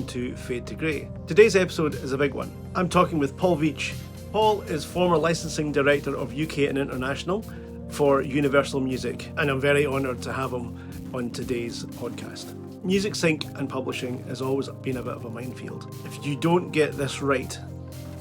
welcome to Fade to Grey. Today's episode is a big one. I'm talking with Paul Veitch. Paul is former licensing director of UK and International for Universal Music, and I'm very honoured to have him on today's podcast. Music sync and publishing has always been a bit of a minefield. If you don't get this right,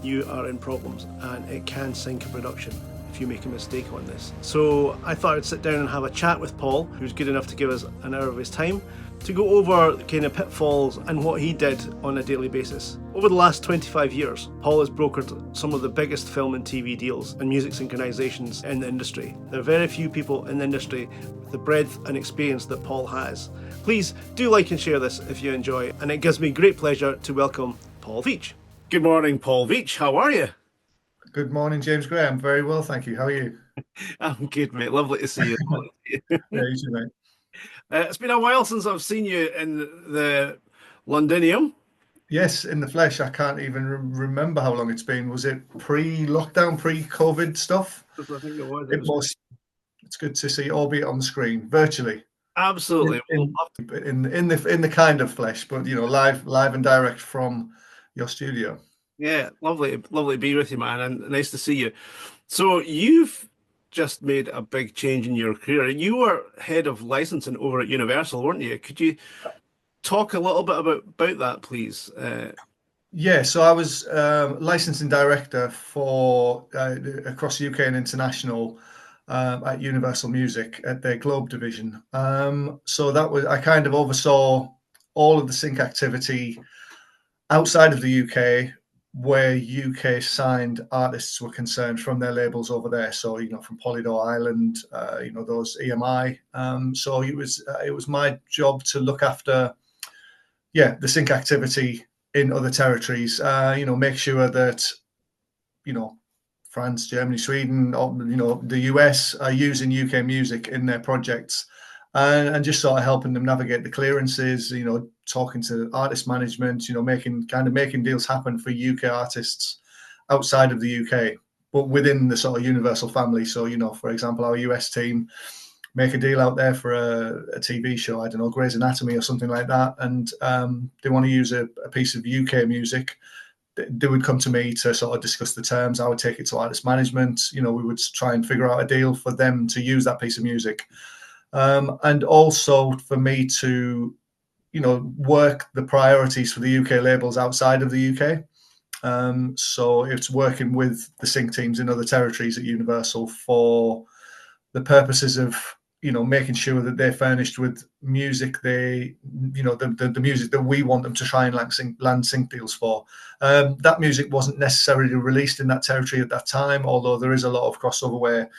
you are in problems, and it can sink a production if you make a mistake on this. So I thought I'd sit down and have a chat with Paul, who's good enough to give us an hour of his time, to go over the kind of pitfalls and what he did on a daily basis. Over the last 25 years, Paul has brokered some of the biggest film and TV deals and music synchronizations in the industry. There are very few people in the industry with the breadth and experience that Paul has. Please do like and share this if you enjoy, and it gives me great pleasure to welcome Paul Veitch. Good morning, Paul Veitch. How are you? Good morning, James Gray. I'm very well, thank you. How are you? I'm good, mate. Lovely to see you. Yeah, you too, mate. It's been a while since I've seen you in the Londinium. Yes, in the flesh. I can't even remember how long it's been. Was it pre-lockdown, pre-COVID stuff? I think it was. It was. It's good to see, albeit on the screen, virtually. Absolutely. In the kind of flesh, but live and direct from your studio. Yeah, lovely to be with you, man, and nice to see you. So you've just made a big change in your career. You were head of licensing over at Universal, weren't you? Could you talk a little bit about that, please? Yeah, so I was licensing director for across UK and international at Universal Music at their Globe division. So I kind of oversaw all of the sync activity outside of the UK, where UK signed artists were concerned from their labels over there. So, from Polydor Island, those EMI. So it was my job to look after, the sync activity in other territories, make sure that, France, Germany, Sweden, or, the US are using UK music in their projects, and just sort of helping them navigate the clearances, talking to artist management, making deals happen for UK artists outside of the UK, but within the sort of Universal family. So, for example, our US team make a deal out there for a TV show, I don't know, Grey's Anatomy or something like that, and they want to use a piece of UK music. They would come to me to sort of discuss the terms. I would take it to artist management. We would try and figure out a deal for them to use that piece of music. And also for me to, work the priorities for the UK labels outside of the UK. So it's working with the sync teams in other territories at Universal for the purposes of, making sure that they're furnished with music the music that we want them to try and land sync deals for. That music wasn't necessarily released in that territory at that time, although there is a lot of crossover where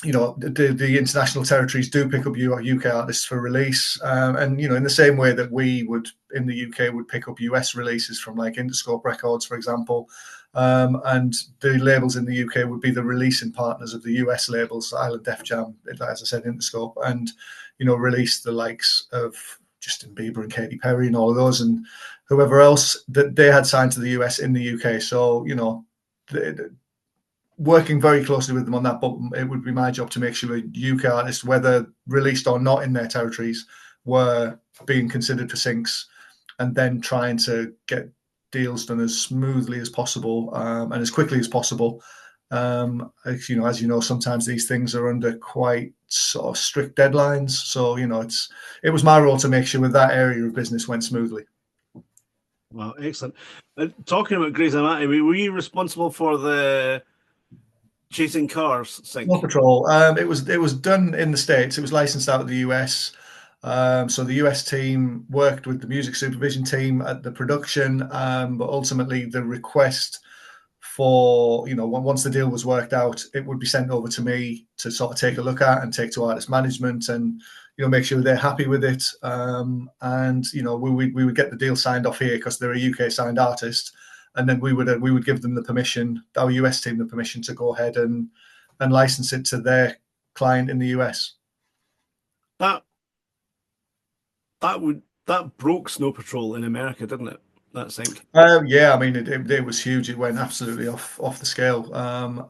the international territories do pick up UK artists for release, and in the same way that we would in the UK would pick up US releases from like Interscope Records, for example, and the labels in the UK would be the releasing partners of the US labels, Island Def Jam, as I said, Interscope, and release the likes of Justin Bieber and Katy Perry and all of those and whoever else that they had signed to the US in the UK. So working very closely with them on that, but it would be my job to make sure UK artists, whether released or not in their territories, were being considered for syncs, and then trying to get deals done as smoothly as possible and as quickly as possible. As you know, sometimes these things are under quite sort of strict deadlines. So it was my role to make sure that area of business went smoothly. Well, excellent. Talking about Grey's Anatomy, were you responsible for the Chasing Cars sync? Snow Patrol. It was done in the States. It was licensed out of the US. So the US team worked with the music supervision team at the production, but ultimately the request for, once the deal was worked out, it would be sent over to me to sort of take a look at and take to artist management and, make sure they're happy with it. And, we would get the deal signed off here because they're a UK signed artist. And then we would give them the permission, our US team, the permission to go ahead and license it to their client in the US. That broke Snow Patrol in America, didn't it? That sync. Yeah, I mean it was huge. It went absolutely off the scale,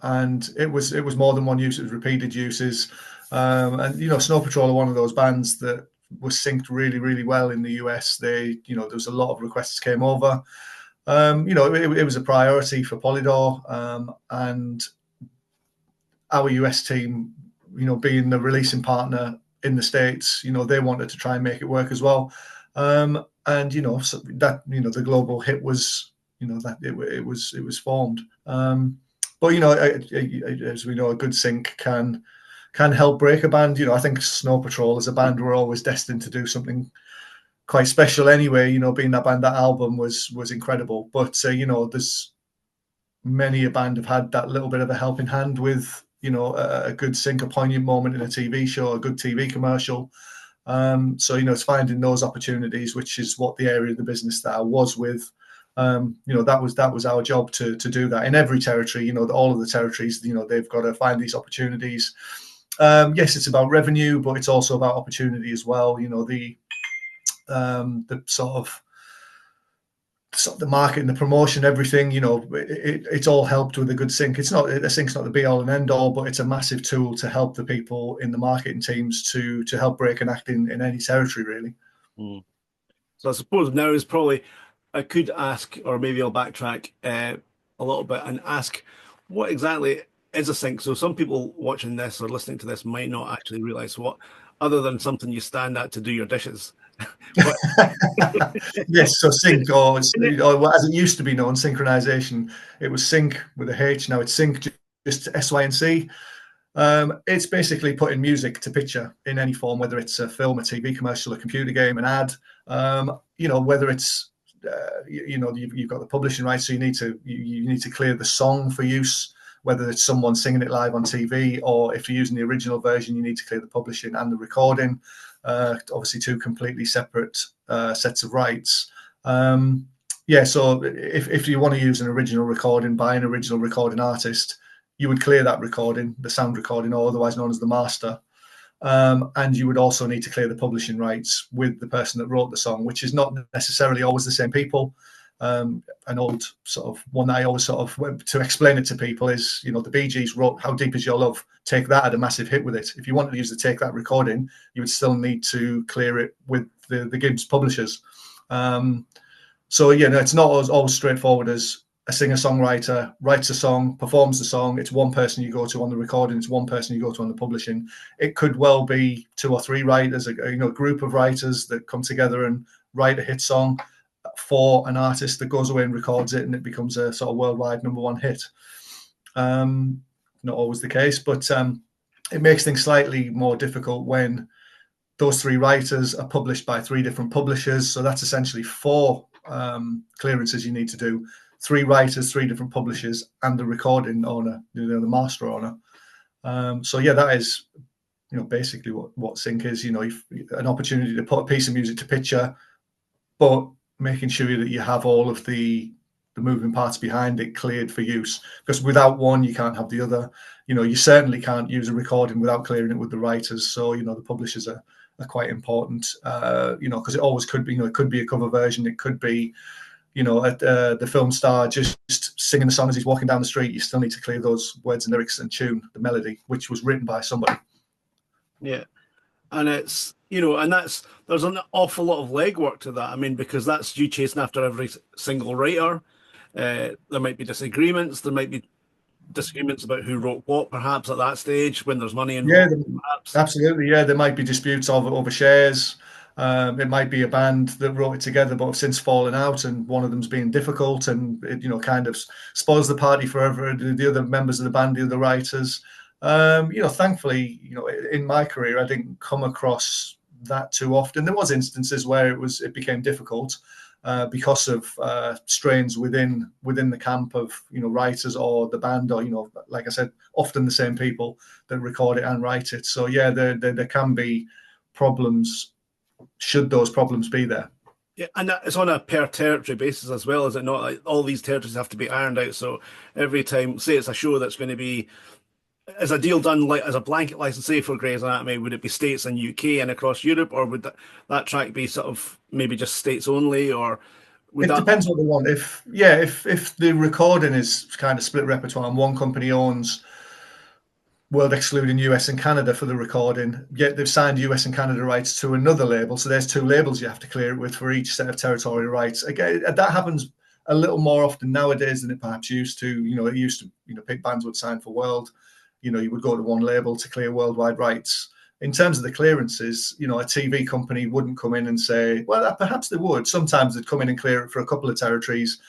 and it was more than one use. It was repeated uses, and Snow Patrol are one of those bands that was synced really, really well in the US. There was a lot of requests came over. It was a priority for Polydor, and our US team, being the releasing partner in the States, they wanted to try and make it work as well. And so that the global hit was that it was formed. But as we know, a good sync can help break a band. I think Snow Patrol as a band were always destined to do something quite special anyway. Being that band, that album was incredible. But there's many a band have had that little bit of a helping hand with a good sync, a poignant moment in a TV show, a good TV commercial. So it's finding those opportunities, which is what the area of the business that I was with. That was our job to do that in every territory. All of the territories, they've got to find these opportunities. Yes, it's about revenue, but it's also about opportunity as well. The sort of the marketing, the promotion, everything, it's all helped with a good sync. A sync's not the be all and end all, but it's a massive tool to help the people in the marketing teams to help break an act in any territory, really. So I suppose now is probably, I could ask, or maybe I'll backtrack a little bit and ask, what exactly is a sync? So some people watching this or listening to this might not actually realize what, other than something you stand at to do your dishes. Yes, so sync, or as it used to be known, synchronization. It was sync with a H. Now it's sync, just SYNC. It's basically putting music to picture in any form, whether it's a film, a TV commercial, a computer game, an ad. Whether it's you've got the publishing rights, so you need to clear the song for use. Whether it's someone singing it live on TV, or if you're using the original version, you need to clear the publishing and the recording. Obviously, two completely separate sets of rights. So if you want to use an original recording by an original recording artist, you would clear that recording, the sound recording, or otherwise known as the master. And you would also need to clear the publishing rights with the person that wrote the song, which is not necessarily always the same people. An old sort of one that I always sort of, to explain it to people, is the Bee Gees wrote "How Deep Is Your Love." Take That had a massive hit with it. If you wanted to use the Take That recording, you would still need to clear it with the Gibbs publishers. It's not always straightforward as a singer-songwriter writes a song, performs the song. It's one person you go to on the recording. It's one person you go to on the publishing. It could well be two or three writers, a group of writers that come together and write a hit song for an artist that goes away and records it, and it becomes a sort of worldwide #1 hit. Not always the case, but it makes things slightly more difficult when those three writers are published by three different publishers. So that's essentially four clearances you need to do: three writers, three different publishers, and the recording owner, the master owner. That is basically what sync is. An opportunity to put a piece of music to picture, but making sure that you have all of the moving parts behind it cleared for use, because without one you can't have the other. You certainly can't use a recording without clearing it with the writers. So the publishers are quite important, because it always could be, it could be a cover version, it could be the film star just singing the song as he's walking down the street. You still need to clear those words and lyrics and tune the melody, which was written by somebody. Yeah. And it's, and there's an awful lot of legwork to that. I mean, because that's you chasing after every single writer. There might be disagreements. There might be disagreements about who wrote what, perhaps at that stage when there's money involved. Yeah, absolutely. Yeah, there might be disputes over shares. It might be a band that wrote it together but have since fallen out, and one of them's being difficult, and it kind of spoils the party forever. The other members of the band, the other writers. Thankfully, in my career, I didn't come across that too often. There was instances where it became difficult because of strains within the camp of writers or the band, or like I said, often the same people that record it and write it. So yeah, there can be problems should those problems be there. Yeah, and it's on a per territory basis as well, is it not? Like all these territories have to be ironed out. So every time, say it's a show that's going to be, is a deal done like as a blanket license, say for Grey's Anatomy, would it be States and UK and across Europe, or would that track be sort of maybe just States only, or it depends what they want. If the recording is kind of split repertoire and one company owns world excluding US and Canada for the recording, yet they've signed US and Canada rights to another label. So there's two labels you have to clear it with for each set of territorial rights. Again, that happens a little more often nowadays than it perhaps used to. It used to, big bands would sign for world. You would go to one label to clear worldwide rights. In terms of the clearances, a TV company wouldn't come in and say, well, perhaps they would. Sometimes they'd come in and clear it for a couple of territories.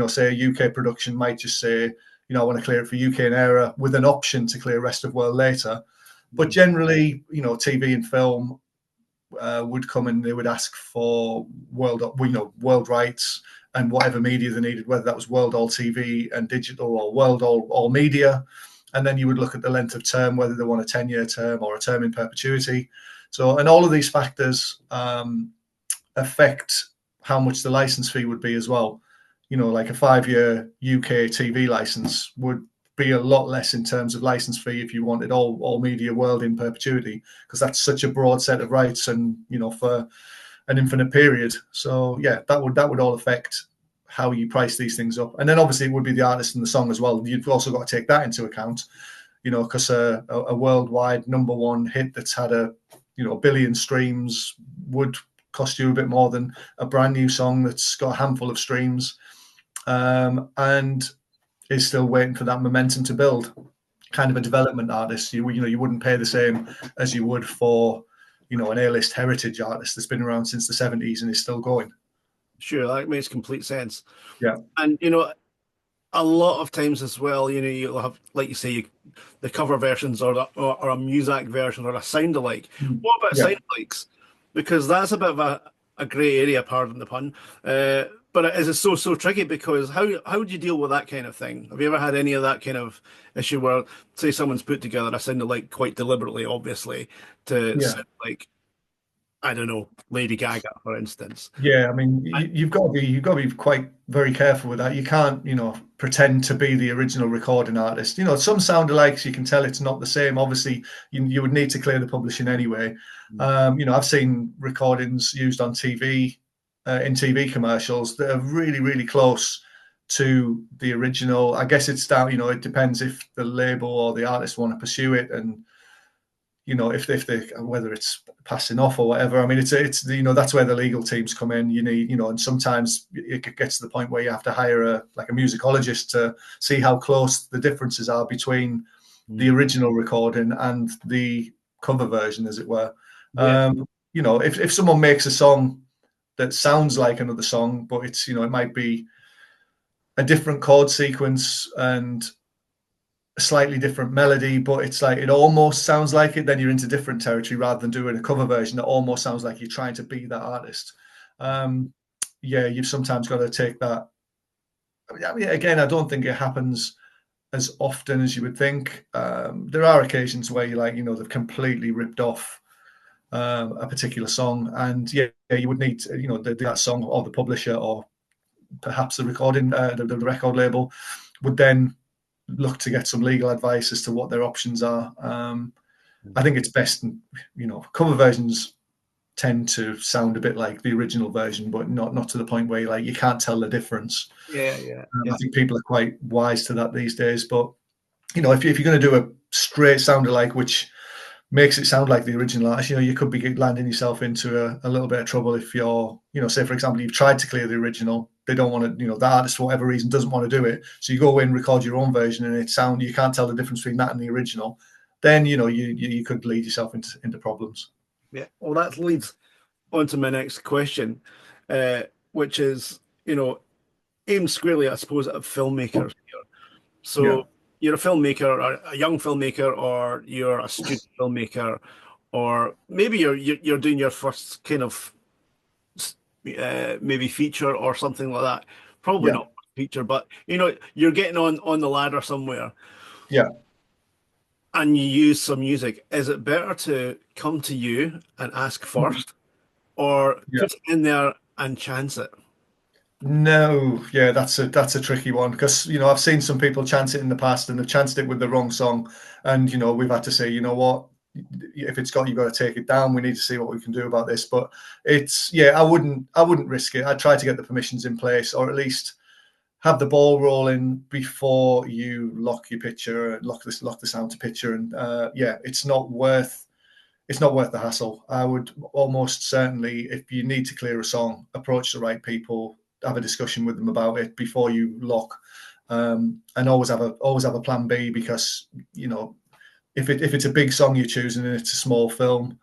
Say a UK production might just say, I want to clear it for UK and ERA with an option to clear rest of world later. But generally, TV and film would come and they would ask for world rights and whatever media they needed, whether that was world all TV and digital or world all media. And then you would look at the length of term, whether they want a 10-year term or a term in perpetuity. So, and all of these factors affect how much the license fee would be as well. Like a 5-year UK TV license would be a lot less in terms of license fee if you wanted all media world in perpetuity, because that's such a broad set of rights and, for an infinite period. So yeah, that would all affect how you price these things up. And then obviously it would be the artist and the song as well. You've also got to take that into account, because a worldwide #1 hit that's had a billion streams would cost you a bit more than a brand new song that's got a handful of streams and is still waiting for that momentum to build. Kind of a development artist, you wouldn't pay the same as you would for an A-list heritage artist that's been around since the 70s and is still going. Sure, that makes complete sense. Yeah. And a lot of times as well, you'll have, like you say, the cover versions or a music version or a sound alike. What about sound alikes? Because that's a bit of a grey area, pardon the pun. But it is so tricky, because how do you deal with that kind of thing? Have you ever had any of that kind of issue where, say, someone's put together a sound alike quite deliberately, obviously, to sound like, I don't know, Lady Gaga, for instance? Yeah, I mean, you've got to be quite very careful with that. You can't, pretend to be the original recording artist. Some sound alikes, you can tell it's not the same. Obviously, you would need to clear the publishing anyway. I've seen recordings used on TV, in TV commercials that are really, really close to the original. I guess it's down, it depends if the label or the artist want to pursue it, and if they whether it's passing off or whatever. I mean, it's that's where the legal teams come in. You need, and sometimes it gets to the point where you have to hire a musicologist to see how close the differences are between the original recording and the cover version, as it were. If someone makes a song that sounds like another song, but it's it might be a different chord sequence and a slightly different melody, but it's like it almost sounds like it, then you're into different territory rather than doing a cover version that almost sounds like you're trying to be that artist. You've sometimes got to take that. I mean, again, I don't think it happens as often as you would think. There are occasions where they've completely ripped off a particular song, and you would need to, that song, or the publisher, or perhaps the recording, the record label would then look to get some legal advice as to what their options are. I think it's best, cover versions tend to sound a bit like the original version, but not to the point where you can't tell the difference. Yeah. I think people are quite wise to that these days. But if you're going to do a straight sound alike, which makes it sound like the original artist, you could be landing yourself into a little bit of trouble if you're, say, for example, you've tried to clear the original. They don't want to, the artist, for whatever reason, doesn't want to do it. So you go in, record your own version, and you can't tell the difference between that and the original. Then, you could lead yourself into problems. Yeah. Well, that leads on to my next question, which is, aimed squarely, I suppose, at filmmakers here. So you're a filmmaker, or a young filmmaker, or you're a student filmmaker, or maybe you're doing your first kind of maybe feature or something like that. Probably not feature, but you're getting on the ladder somewhere. Yeah. And you use some music. Is it better to come to you and ask first, or put it in there and chance it? No, that's a tricky one, because I've seen some people chance it in the past and they've chanced it with the wrong song, and we've had to say, what, if you've got to take it down. We need to see what we can do about this. But it's I wouldn't risk it. I'd try to get the permissions in place, or at least have the ball rolling before you lock your picture, lock the sound to picture, and yeah, it's not worth the hassle. I would almost certainly, if you need to clear a song, approach the right people, have a discussion with them about it before you lock, and always have a plan B, because if it's a big song you're choosing and it's a small film,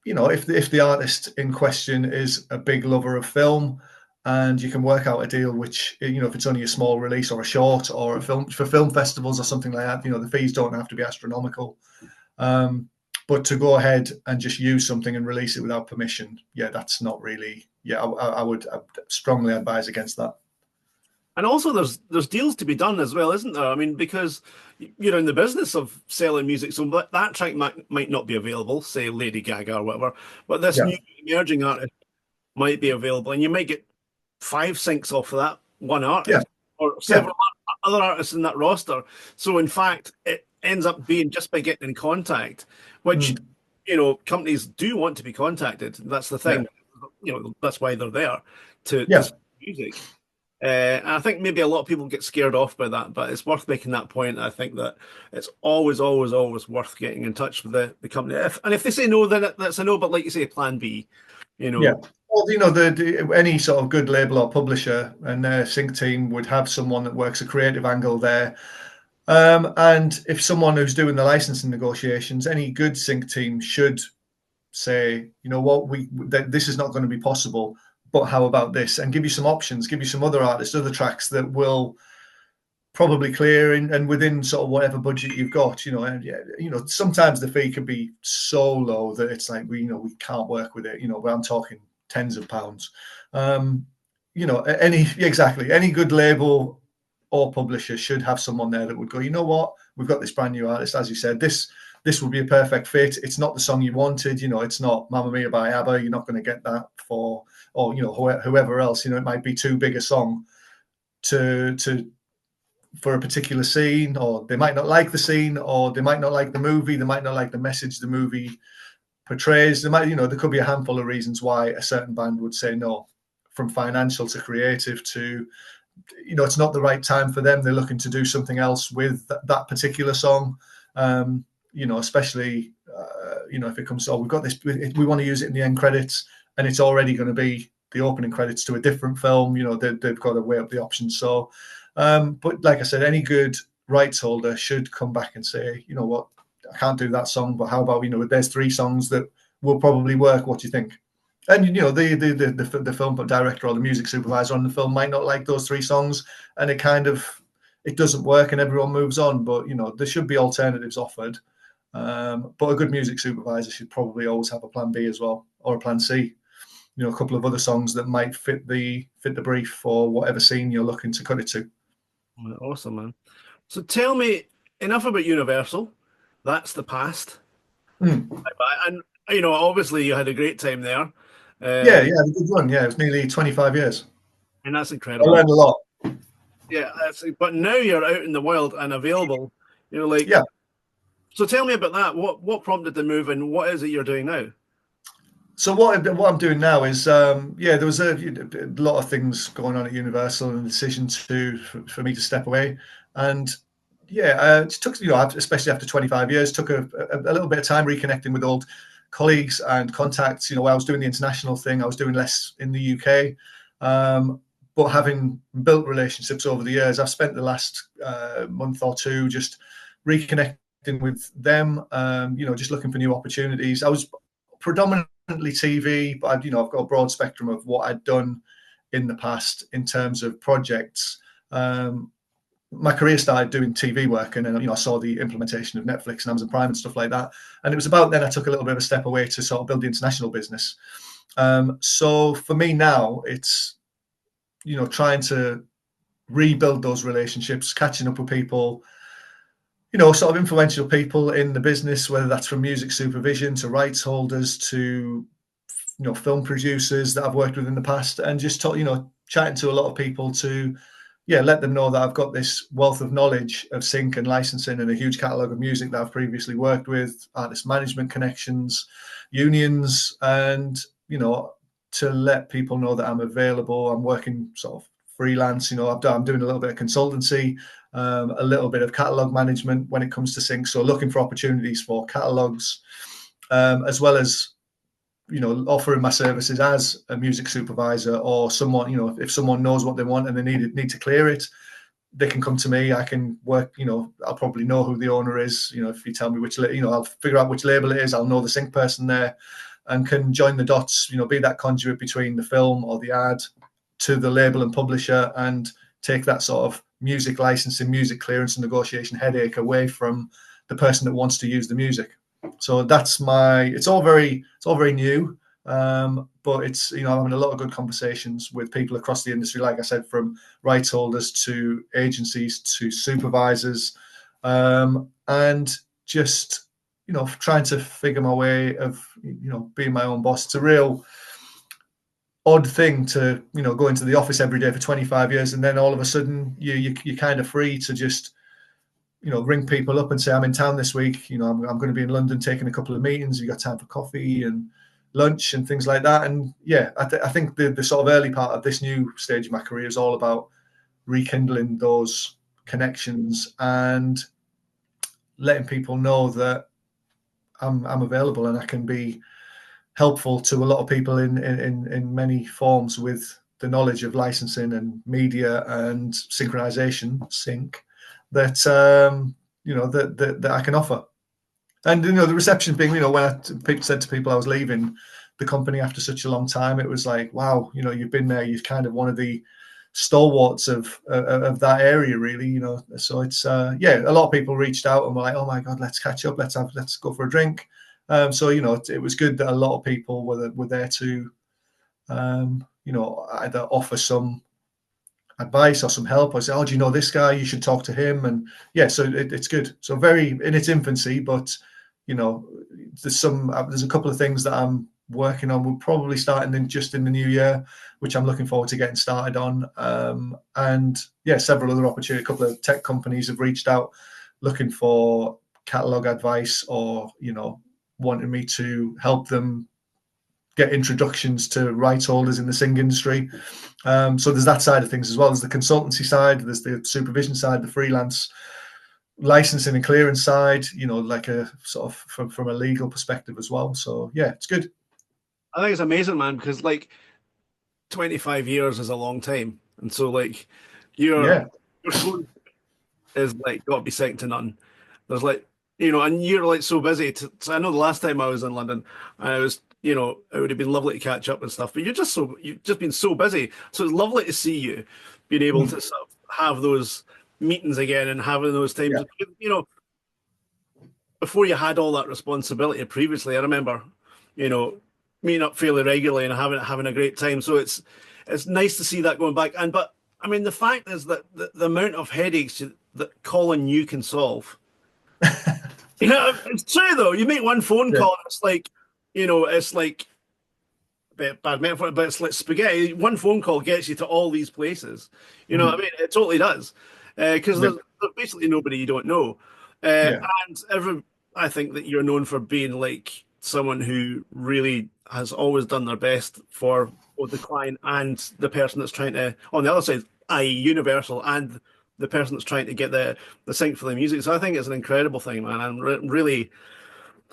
if the artist in question is a big lover of film, and you can work out a deal which, if it's only a small release or a short or a film for film festivals or something like that, the fees don't have to be astronomical. But to go ahead and just use something and release it without permission, yeah, that's not really. Yeah, I would strongly advise against that. And also, there's deals to be done as well, isn't there? I mean, because you're in the business of selling music, so that track might not be available, say Lady Gaga or whatever, but this Yeah, new emerging artist might be available, and you might get 5 syncs off of that one yeah, artist or yeah. several other artists in that roster. So in fact, it ends up being just by getting in contact, which Mm, companies do want to be contacted. That's the yeah, thing. That's why they're there to yeah. sell music. And I think maybe a lot of people get scared off by that, but it's worth making that point. I think that it's always, always, always worth getting in touch with the company. If they say no, then that's a no. But like you say, plan B. You Yeah. know, Well, any sort of good label or publisher and their sync team would have someone that works a creative angle there. And if someone who's doing the licensing negotiations, any good sync team should say, you know what, this is not going to be possible, but how about this? And give you some options, give you some other artists, other tracks that will probably clear and within sort of whatever budget you've got, and yeah, sometimes the fee could be so low that it's like we can't work with it, but I'm talking tens of pounds. Any good label or publisher should have someone there that would go, you know what, we've got this brand new artist, as you said, this would be a perfect fit. It's not the song you wanted, it's not Mamma Mia by ABBA. You're not going to get that or whoever else. It might be too big a song to for a particular scene, or they might not like the scene, or they might not like the movie, they might not like the message the movie portrays. There could be a handful of reasons why a certain band would say no, from financial to creative to, it's not the right time for them. They're looking to do something else with that particular song. Especially, if it comes, we've got this, we want to use it in the end credits, and it's already going to be the opening credits to a different film. They've got to weigh up the options. So, but like I said, any good rights holder should come back and say, you know what, I can't do that song, but how about, there's 3 songs that will probably work. What do you think? And the film director or the music supervisor on the film might not like those 3 songs, and it doesn't work, and everyone moves on. But there should be alternatives offered. But a good music supervisor should probably always have a plan B as well, or a plan C. A couple of other songs that might fit the brief for whatever scene you're looking to cut it to. awesome, man. So tell me enough about Universal. That's the past. Mm. And obviously you had a great time there. Yeah, a good run. Yeah, it was nearly 25 years. And that's I incredible. learned a lot. Yeah, but now you're out in the world and available. Yeah. So tell me about that. What prompted the move, and what is it you're doing now? So what I'm doing now is, there was a lot of things going on at Universal, and the decision for me to step away. And yeah, it took, especially after 25 years, took a little bit of time reconnecting with old colleagues and contacts. I was doing the international thing, I was doing less in the UK. But having built relationships over the years, I've spent the last month or two just reconnecting with them, just looking for new opportunities. I was predominantly TV, but I've got a broad spectrum of what I'd done in the past in terms of projects. My career started doing TV work, and then I saw the implementation of Netflix and Amazon Prime and stuff like that. And it was about then I took a little bit of a step away to sort of build the international business. So for me now, it's trying to rebuild those relationships, catching up with people, sort of influential people in the business, whether that's from music supervision to rights holders to, film producers that I've worked with in the past, and just chatting to a lot of people to, let them know that I've got this wealth of knowledge of sync and licensing and a huge catalogue of music that I've previously worked with, artist management connections, unions, and, to let people know that I'm available. I'm working sort of freelance. I'm doing a little bit of consultancy, a little bit of catalog management when it comes to sync. So looking for opportunities for catalogs, as well as offering my services as a music supervisor, or someone, if someone knows what they want and they need to clear it, they can come to me. I can work, I'll probably know who the owner is. If you tell me which, I'll figure out which label it is. I'll know the sync person there and can join the dots, be that conduit between the film or the ad to the label and publisher, and take that sort of music licensing, music clearance and negotiation headache away from the person that wants to use the music. So that's it's all very new. But it's, I'm having a lot of good conversations with people across the industry, like I said, from rights holders to agencies to supervisors, and just, trying to figure my way of, being my own boss. It's a real odd thing to, go into the office every day for 25 years, and then all of a sudden you're kind of free to just, ring people up and say, I'm in town this week. I'm going to be in London taking a couple of meetings. You got time for coffee and lunch and things like that. And yeah, I think the sort of early part of this new stage of my career is all about rekindling those connections and letting people know that I'm available and I can be helpful to a lot of people in many forms with the knowledge of licensing and media and synchronization sync that that I can offer. And the reception being, when people said to people I was leaving the company after such a long time, it was like, wow, you've been there, you're kind of one of the stalwarts of that area, really. So it's a lot of people reached out and were like, oh my god, let's catch up, let's go for a drink. So it was good that a lot of people were there to either offer some advice or some help, or say, oh, do you know this guy, you should talk to him. And so it's good. So very in its infancy, but there's a couple of things that I'm working on. We're probably starting just in the new year, which I'm looking forward to getting started on. And several other opportunities. A couple of tech companies have reached out looking for catalog advice, or wanting me to help them get introductions to rights holders in the sync industry. So there's that side of things as well. There's the consultancy side, there's the supervision side, the freelance licensing and clearance side, like a sort of from a legal perspective as well. So yeah, it's good. I think it's amazing, man, because like 25 years is a long time. And so like your phone is like got to be second to none. There's like, and you're like so busy. So I know the last time I was in London, I was, it would have been lovely to catch up and stuff, but you've just been so busy. So it's lovely to see you being able to sort of have those meetings again and having those times. Before you had all that responsibility previously, I remember, meeting up fairly regularly and having a great time. So it's nice to see that going back. But I mean, the fact is that the amount of headaches that calling you can solve. It's true though. You make one phone call, and it's like, it's like a bit bad metaphor, but it's like spaghetti. One phone call gets you to all these places. You know what I mean? It totally does. Because there's basically nobody you don't know. And I think that you're known for being like someone who really has always done their best for both the client and the person that's trying to, on the other side, i.e. Universal, and the person that's trying to get the sync for the music. So I think it's an incredible thing, man.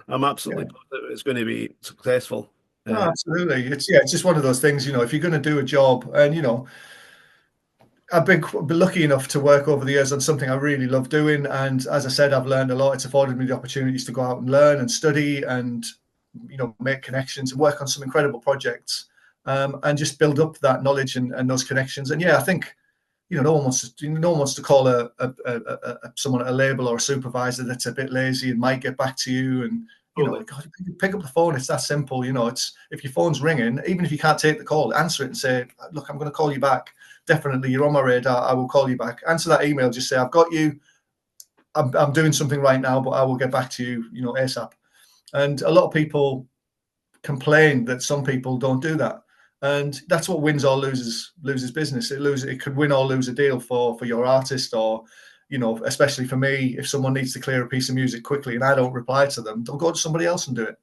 I'm absolutely positive it's going to be successful. No, absolutely. It's just one of those things, if you're going to do a job, and I've been lucky enough to work over the years on something I really love doing. And as I said, I've learned a lot. It's afforded me the opportunities to go out and learn and study and, make connections and work on some incredible projects, and just build up that knowledge and those connections. And I think, no one wants to call someone at a label or a supervisor that's a bit lazy and might get back to you. And, God, pick up the phone. It's that simple. It's, if your phone's ringing, even if you can't take the call, answer it and say, look, I'm going to call you back. Definitely, you're on my radar. I will call you back. Answer that email. Just say, I've got you. I'm doing something right now, but I will get back to you, ASAP. And a lot of people complain that some people don't do that. And that's what wins or loses business. It could win or lose a deal for your artist, or, especially for me, if someone needs to clear a piece of music quickly and I don't reply to them, they'll go to somebody else and do it.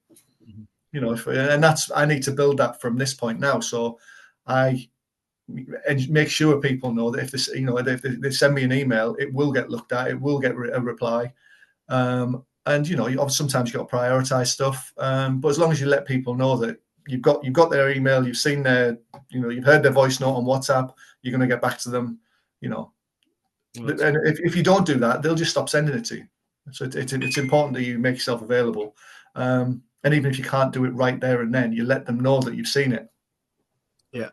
And I need to build that from this point now. So I and make sure people know that if this, if they send me an email, it will get looked at, it will get a reply. And sometimes you've got to prioritize stuff. But as long as you let people know that you've got their email, you've seen you've heard their voice note on WhatsApp, you're going to get back to them, And if you don't do that, they'll just stop sending it to you. So it's important that you make yourself available. And even if you can't do it right there and then, you let them know that you've seen it. Yeah.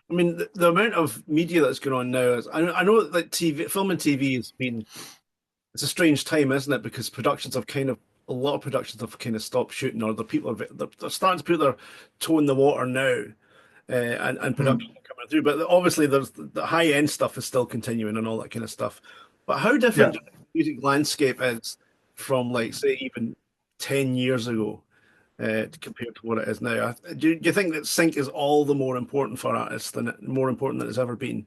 I mean, the amount of media that's going on now is, I know that like film and TV has been, it's a strange time, isn't it? Because a lot of productions have kind of stopped shooting, or the people they're starting to put their toe in the water now, and production coming through. But obviously, there's the high end stuff is still continuing and all that kind of stuff. But how different the music landscape is from, like, say, even 10 years ago, compared to what it is now? Do you think that sync is all the more important for artists more important than it's ever been?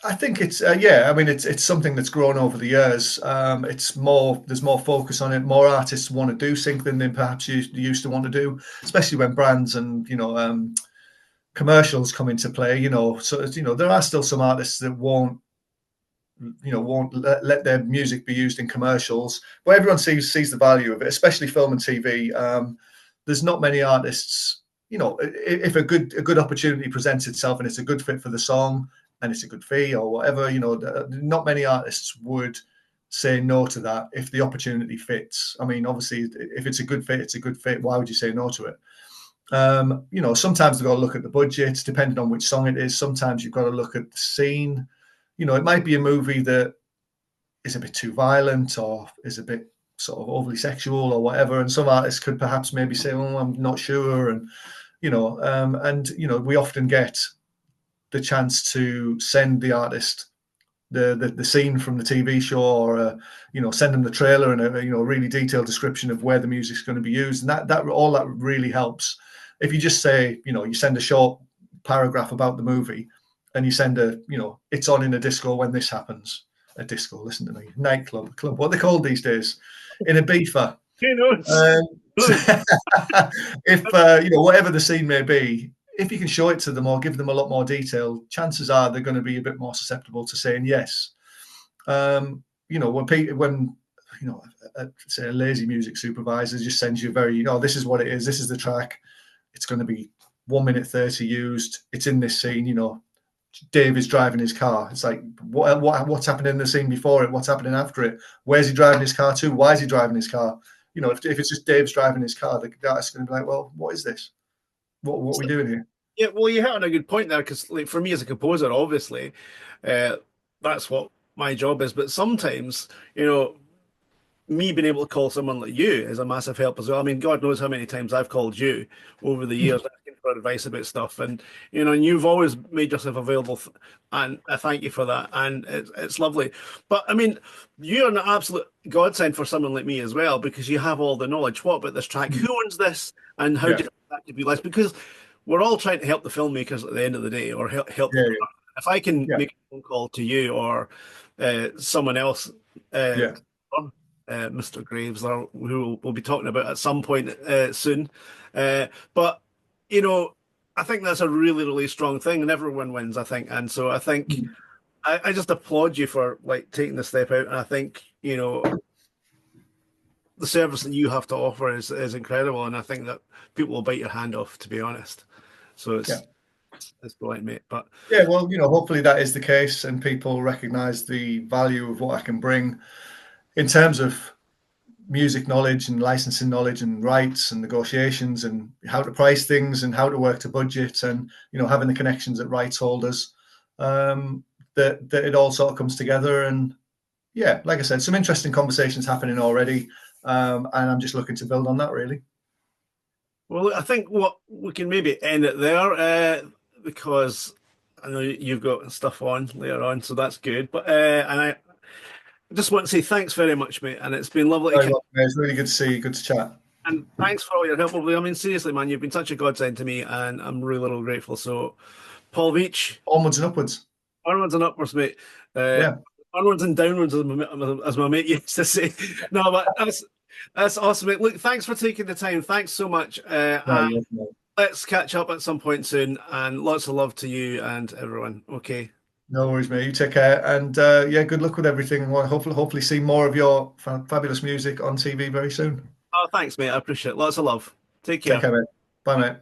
I think it's I mean it's something that's grown over the years. There's more focus on it. More artists want to do sync than they perhaps used to want to do, especially when brands and commercials come into play. So there are still some artists that won't let their music be used in commercials, but everyone sees the value of it, especially film and TV. There's not many artists. If a good opportunity presents itself and it's a good fit for the song and it's a good fee or whatever, not many artists would say no to that if the opportunity fits. I mean, obviously, if it's a good fit, it's a good fit. Why would you say no to it? Sometimes they've got to look at the budget, depending on which song it is. Sometimes you've got to look at the scene. It might be a movie that is a bit too violent or is a bit sort of overly sexual or whatever. And some artists could perhaps maybe say, "Oh, I'm not sure." And we often get the chance to send the artist the scene from the TV show, or send them the trailer and a really detailed description of where the music's going to be used, and that all that really helps. If you just say, you send a short paragraph about the movie, and you send it's on in a disco when this happens. A disco, listen to me, nightclub, club, what are they called these days? In a beefer. Who knows? If whatever the scene may be, if you can show it to them or give them a lot more detail, chances are they're going to be a bit more susceptible to saying yes. When say a lazy music supervisor just sends you this is what it is, this is the track, it's going to be 1 minute 30 used, it's in this scene, Dave is driving his car. It's like, what's happening in the scene before it? What's happening after it? Where's he driving his car to? Why is he driving his car? If it's just Dave's driving his car, the artist's going to be like, well, what is this? What are we doing here? Yeah, well, you hit on a good point there, because, like, for me as a composer, obviously, that's what my job is. But sometimes, me being able to call someone like you is a massive help as well. I mean, God knows how many times I've called you over the years asking for advice about stuff, and and you've always made yourself available, and I thank you for that. And it's lovely. But I mean, you're an absolute godsend for someone like me as well, because you have all the knowledge. What about this track? Who owns this? And how do you that could be less? Because we're all trying to help the filmmakers at the end of the day, or help. If I can make a phone call to you or someone else. Mr. Graves, who we'll be talking about at some point soon. But, I think that's a really, really strong thing, and everyone wins, I think. And so I think I just applaud you for, like, taking the step out. And I think, the service that you have to offer is incredible. And I think that people will bite your hand off, to be honest. So it's brilliant, mate. But well, hopefully that is the case, and people recognize the value of what I can bring in terms of music knowledge and licensing knowledge and rights and negotiations and how to price things and how to work to budget, and having the connections at rights holders, that it all sort of comes together. And like I said, some interesting conversations happening already, and I'm just looking to build on that, really. Well, I think what we can maybe end it there, because I know you've got stuff on later on, so that's good. But and I just want to say thanks very much, mate, and it's been lovely. It's really good to see you. Good to chat. And thanks for all your help. I mean, seriously, man, you've been such a godsend to me, and I'm really, really grateful. So, Paul Veitch, onwards and upwards. Onwards and upwards, mate. Onwards and downwards, as my mate used to say. No, but that's awesome, mate. Look, thanks for taking the time. Thanks so much. Like let's catch up at some point soon, and lots of love to you and everyone. Okay. No worries, mate. You take care, and yeah, good luck with everything. Well, hopefully see more of your fabulous music on TV very soon. Oh, thanks, mate. I appreciate it. Lots of love. Take Take care. care, mate. Bye, mate.